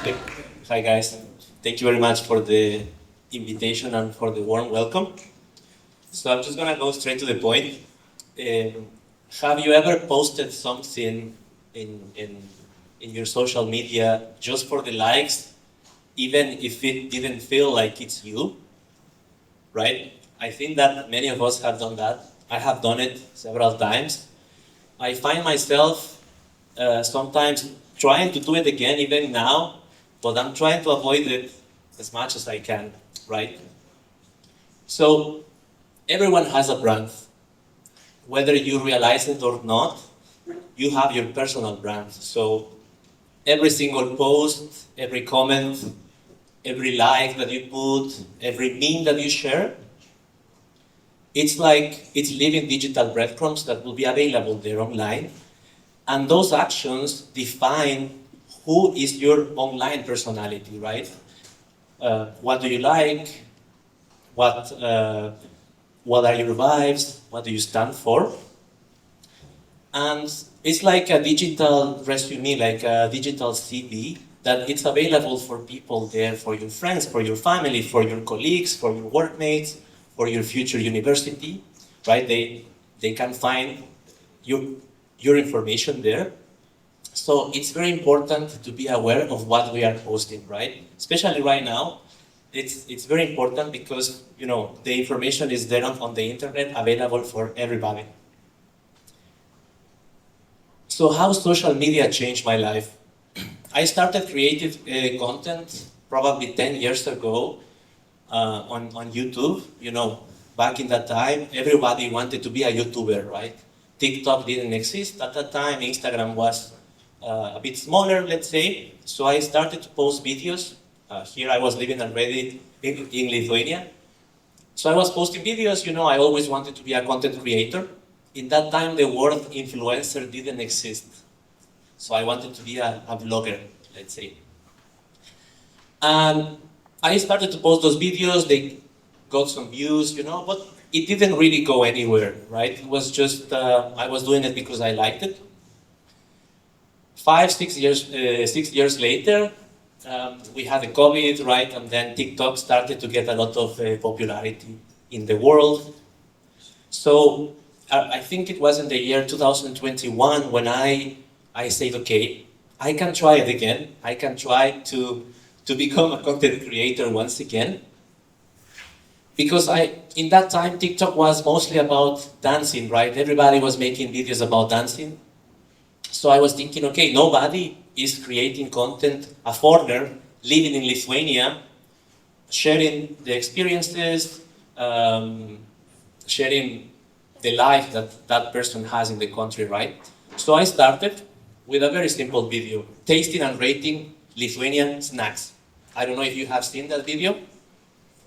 Okay. Hi guys, thank you very much for the invitation and for the warm welcome. So I'm just gonna go straight to the point. Um, have you ever posted something in your social media just for the likes, even if it didn't feel like it's you, right? I think that many of us have done that. I have done it several times. I find myself sometimes trying to do it again, even now, but I'm trying to avoid it as much as I can, right? So everyone has a brand. Whether you realize it or not, you have your personal brand. So every single post, every comment, every like that you put, every meme that you share, it's like it's living digital breadcrumbs that will be available there online. And those actions define who is your online personality, right? What do you like? What, uh, what are your vibes? What do you stand for? And it's like a digital resume, like a digital CV that it's available for people there, for your friends, for your family, for your colleagues, for your workmates, for your future university, right? They can find your, your information there. So it's very important to be aware of what we are posting, right? Especially right now, it's very important because the information is there on the internet, available for everybody. So how social media changed my life? I started creative content probably 10 years ago on YouTube. Back in that time, everybody wanted to be a YouTuber, right? TikTok didn't exist at that time. Instagram was a bit smaller, let's say. So I started to post videos. Here I was living already in Lithuania. So I was posting videos. I always wanted to be a content creator. In that time, the word influencer didn't exist. So I wanted to be a vlogger, let's say. And I started to post those videos. They got some views, but it didn't really go anywhere, right? It was just, I was doing it because I liked it. 6 years later, we had the COVID, right? And then TikTok started to get a lot of popularity in the world. So I think it was in the year 2021 when I said, okay, I can try it again. I can try to become a content creator once again. Because in that time, TikTok was mostly about dancing, right? Everybody was making videos about dancing. So I was thinking, okay, nobody is creating content, a foreigner living in Lithuania, sharing the experiences, sharing the life that that person has in the country, right? So I started with a very simple video, tasting and rating Lithuanian snacks. I don't know if you have seen that video.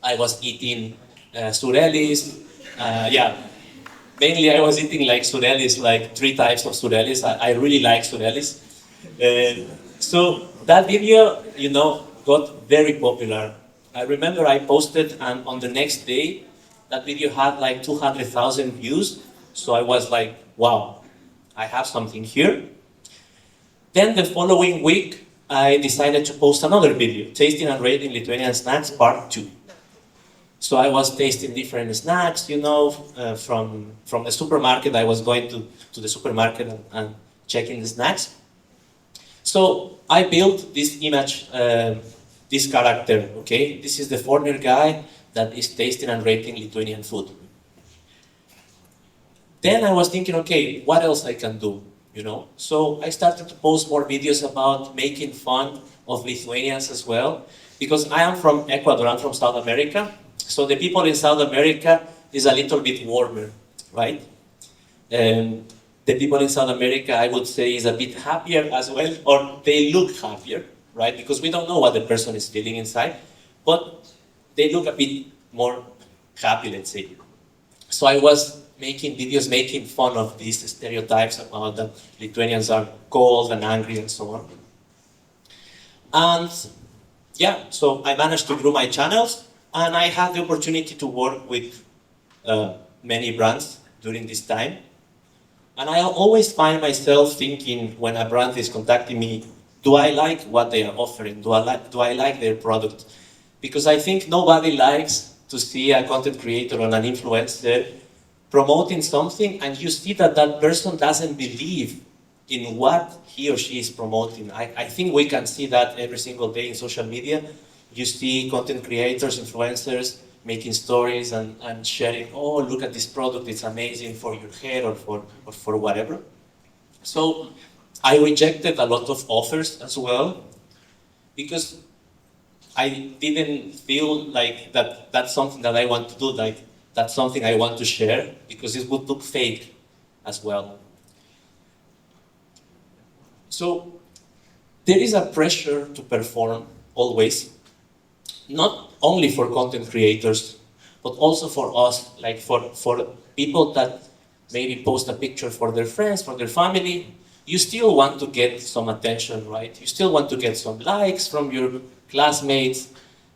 I was eating surelis, yeah, mainly I was eating like surelis, like 3 types of surelis. I really like surelis. So that video, got very popular. I remember I posted, and on the next day, that video had like 200,000 views. So I was like, wow, I have something here. Then the following week, I decided to post another video, Tasting and Rating Lithuanian Snacks Part 2. So I was tasting different snacks, from the supermarket. I was going to the supermarket and checking the snacks. So I built this image, this character, okay? This is the foreigner guy that is tasting and rating Lithuanian food. Then I was thinking, okay, what else I can do, So I started to post more videos about making fun of Lithuanians as well, because I am from Ecuador, I'm from South America. So the people in South America is a little bit warmer, right? The people in South America, I would say, is a bit happier as well, or they look happier, right? Because we don't know what the person is feeling inside, but they look a bit more happy, let's say. So I was making videos, making fun of these stereotypes about that Lithuanians are cold and angry and so on. And yeah, so I managed to grow my channels, and I had the opportunity to work with many brands during this time. And I always find myself thinking, when a brand is contacting me, do I like what they are offering? Do I like their product? Because I think nobody likes to see a content creator or an influencer promoting something and you see that that person doesn't believe in what he or she is promoting. I think we can see that every single day in social media. You see content creators, influencers making stories and sharing, oh, look at this product, it's amazing for your hair or for whatever. So I rejected a lot of offers as well because I didn't feel like that's something that I want to do, like that's something I want to share because it would look fake as well. So there is a pressure to perform always, not only for content creators, but also for us, like for people that maybe post a picture for their friends, for their family. You still want to get some attention, right? You still want to get some likes from your classmates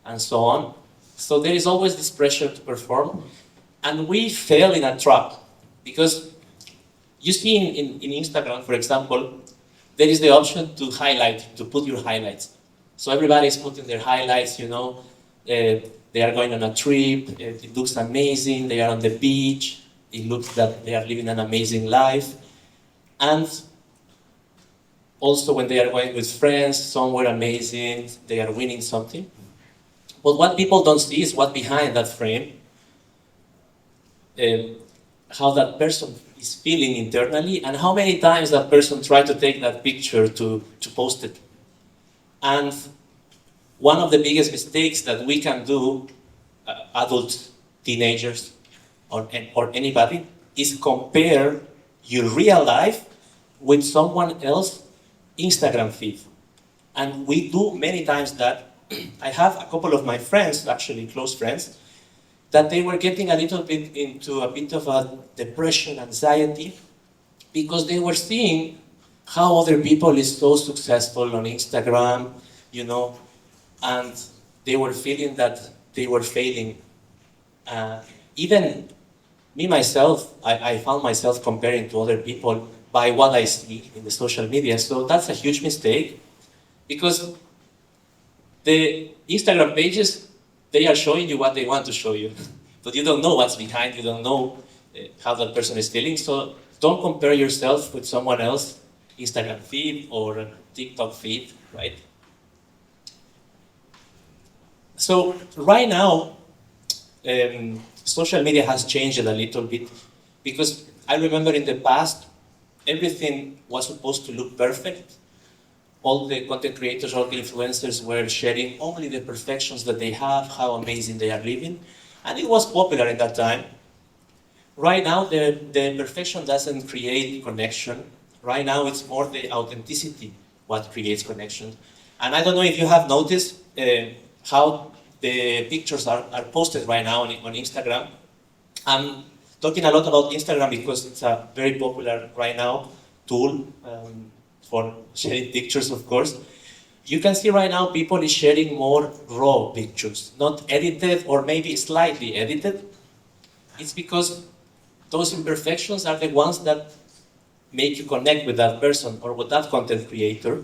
and so on. So there is always this pressure to perform. And we fail in a trap because you see in Instagram, for example, there is the option to highlight, to put your highlights. So everybody is putting their highlights, you know, they are going on a trip, it looks amazing, they are on the beach, it looks that they are living an amazing life. And also when they are going with friends, somewhere amazing, they are winning something. But what people don't see is what behind that frame, how that person is feeling internally, and how many times that person tried to take that picture to post it. And one of the biggest mistakes that we can do, adults, teenagers, or anybody, is compare your real life with someone else's Instagram feed. And we do many times that. I have a couple of my friends, actually close friends, that they were getting a little bit into a bit of a depression, anxiety, because they were seeing how other people is so successful on Instagram, you know, and they were feeling that they were failing. Even me myself, I found myself comparing to other people by what I see in the social media. So that's a huge mistake because the Instagram pages, they are showing you what they want to show you, but you don't know what's behind, you don't know how that person is feeling, so don't compare yourself with someone else, Instagram feed or TikTok feed, right? So right now, social media has changed a little bit because I remember in the past, everything was supposed to look perfect. All the content creators, all the influencers were sharing only the perfections that they have, how amazing they are living. And it was popular at that time. Right now, the perfection doesn't create connection. Right now, it's more the authenticity what creates connection. And I don't know if you have noticed how the pictures are posted right now on Instagram. I'm talking a lot about Instagram because it's a very popular right now tool. For sharing pictures, of course. You can see right now people is sharing more raw pictures, not edited or maybe slightly edited. It's because those imperfections are the ones that make you connect with that person or with that content creator.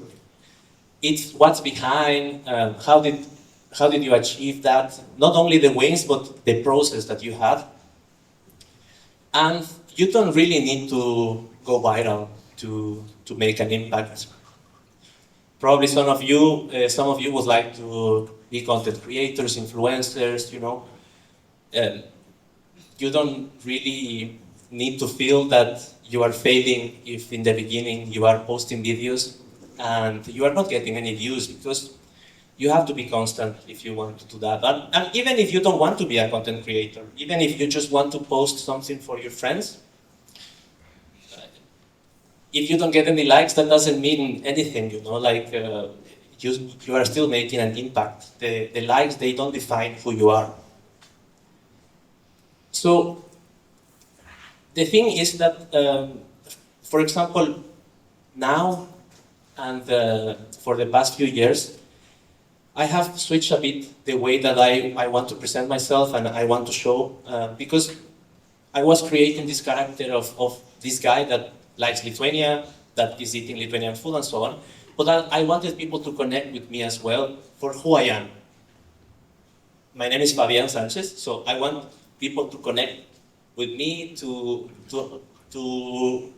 It's what's behind, how did you achieve that? Not only the wins, but the process that you had. And you don't really need to go viral to make an impact. Probably some of you would like to be content creators, influencers, you know. You don't really need to feel that you are failing if in the beginning you are posting videos and you are not getting any views because you have to be constant if you want to do that. And even if you don't want to be a content creator, even if you just want to post something for your friends, if you don't get any likes, that doesn't mean anything, you know, like you are still making an impact. The likes, they don't define who you are. So the thing is that, for example, now and for the past few years, I have switched a bit the way that I want to present myself and I want to show, because I was creating this character of this guy that likes Lithuania, that is eating Lithuanian food and so on. But I wanted people to connect with me as well for who I am. My name is Fabian Sanchez, so I want people to connect with me, to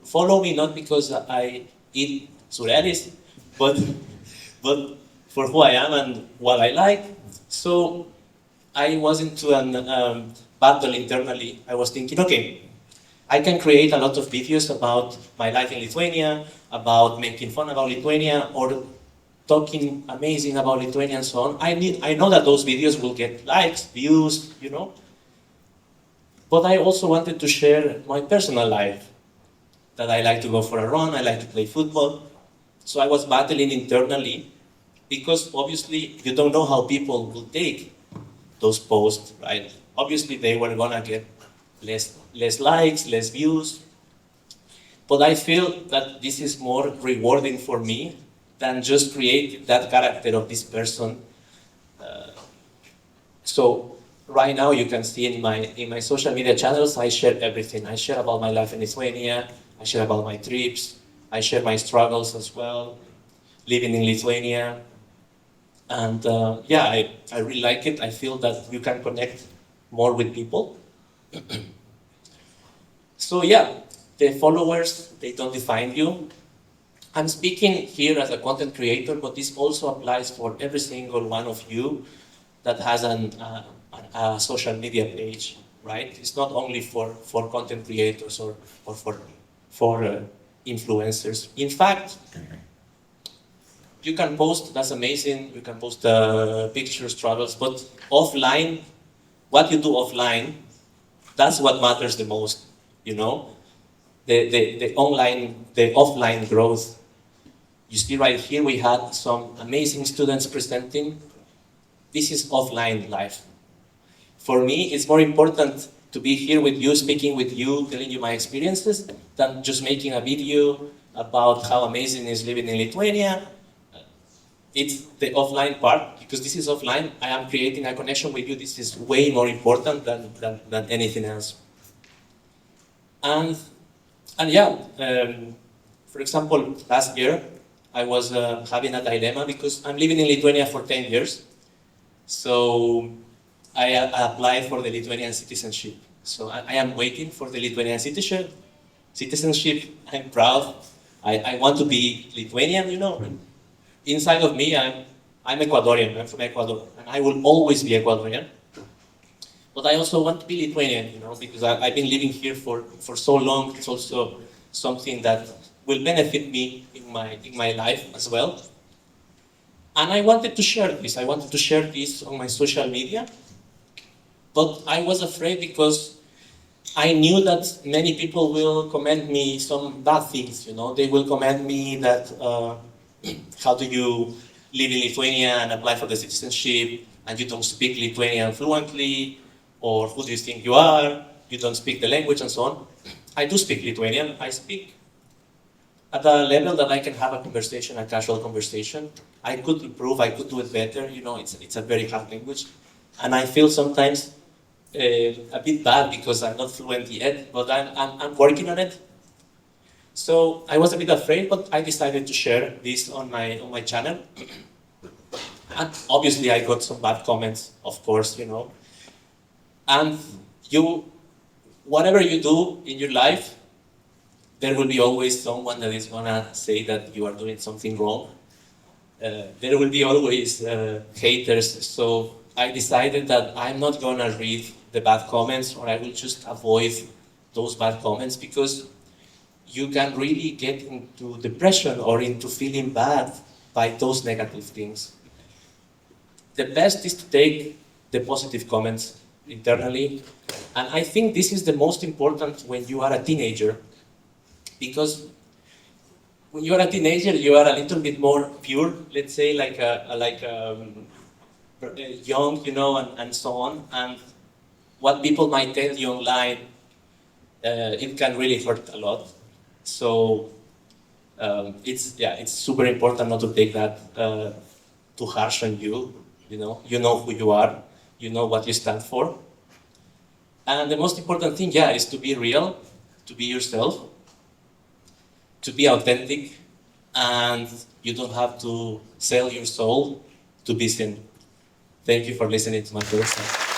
follow me, not because I eat surelis, but for who I am and what I like. So I was into an battle internally. I was thinking, okay, I can create a lot of videos about my life in Lithuania, about making fun about Lithuania, or talking amazing about Lithuania and so on. I know that those videos will get likes, views, you know. But I also wanted to share my personal life, that I like to go for a run, I like to play football. So I was battling internally, because obviously you don't know how people will take those posts, right? Obviously they were gonna get less likes, less views. But I feel that this is more rewarding for me than just create that character of this person. So right now you can see in my social media channels, I share everything. I share about my life in Lithuania, I share about my trips, I share my struggles as well, living in Lithuania. And yeah, I really like it. I feel that you can connect more with people. So yeah, the followers, they don't define you. I'm speaking here as a content creator, but this also applies for every single one of you that has a social media page, right? It's not only for content creators or for influencers. In fact, you can post, that's amazing, you can post pictures, travels, but offline, what you do offline, that's what matters the most, you know? The offline growth. You see right here, we had some amazing students presenting. This is offline life. For me, it's more important to be here with you, speaking with you, telling you my experiences, than just making a video about how amazing it is living in Lithuania. It's the offline part, because this is offline. I am creating a connection with you. This is way more important than anything else. And yeah, for example, last year, I was having a dilemma because I'm living in Lithuania for 10 years. So I applied for the Lithuanian citizenship. So I am waiting for the Lithuanian citizenship. I'm proud. I want to be Lithuanian, you know. Inside of me, I'm Ecuadorian. I'm from Ecuador, and I will always be Ecuadorian. But I also want to be Lithuanian, you know, because I've been living here for so long. It's also something that will benefit me in my life as well. And I wanted to share this. I wanted to share this on my social media. But I was afraid because I knew that many people will comment me some bad things, you know. They will comment me that, how do you live in Lithuania and apply for the citizenship and you don't speak Lithuanian fluently? Or who do you think you are? You don't speak the language and so on. I do speak Lithuanian. I speak at a level that I can have a conversation, a casual conversation. I could improve, I could do it better. You know, it's a very hard language. And I feel sometimes a bit bad because I'm not fluent yet, but I'm working on it. So I was a bit afraid, but I decided to share this on my channel. And obviously I got some bad comments, of course, you know. And whatever you do in your life, there will be always someone that is gonna say that you are doing something wrong. There will be always haters. So I decided that I'm not gonna read the bad comments, or I will just avoid those bad comments, because you can really get into depression or into feeling bad by those negative things. The best is to take the positive comments internally. And I think this is the most important when you are a teenager, because when you are a teenager, you are a little bit more pure, let's say, like young, you know, and so on. And what people might tell you online, it can really hurt a lot. So it's super important not to take that too harsh on you. You know who you are, you know what you stand for. And the most important thing, is to be real, to be yourself, to be authentic, and you don't have to sell your soul to be seen. Thank you for listening to my podcast.